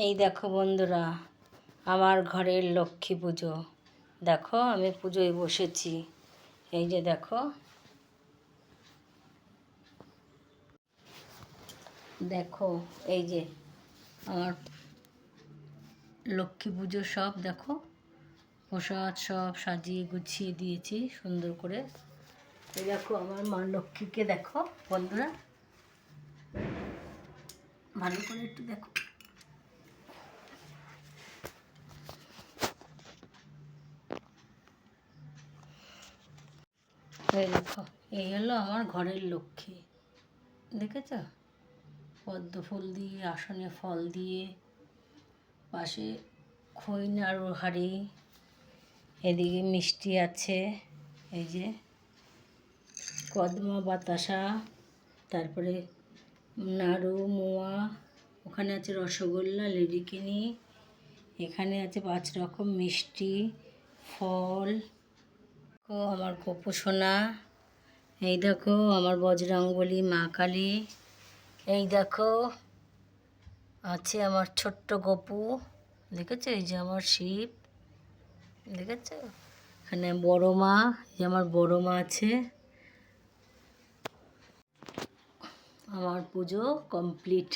এই দেখো বন্ধুরা, আমার ঘরের লক্ষ্মী পুজো। দেখো আমি পুজোয় বসেছি। এই যে দেখো, দেখো এই যে আমার লক্ষ্মী পুজো সব দেখো, প্রসাদ সব সাজিয়ে গুছিয়ে দিয়েছি সুন্দর করে। এই দেখো আমার মা লক্ষ্মীকে দেখো বন্ধুরা, ভালো করে একটু দেখো। এই দেখো, এই হলো আমার ঘরের লক্ষ্মী, দেখেছ? পদ্ম ফুল দিয়ে, আসনে ফল দিয়ে, পাশে খই নাড়ু হাঁড়ি, এদিকে মিষ্টি আছে, এই যে কদমা বাতাসা, তারপরে নাড়ু মোয়া, ওখানে আছে রসগোল্লা লেডিকেনি, এখানে আছে 5 রকম মিষ্টি ফল। আমার গোপু সোনা, এই দেখো আমার বজরংবলী মা কালী, এই দেখো আছে আমার ছোট্ট গপু, দেখেছো? এই যে আমার শিব, দেখেছো? এখানে বড় মা, এই যে আমার বড় মা আছে। আমার পুজো কমপ্লিট।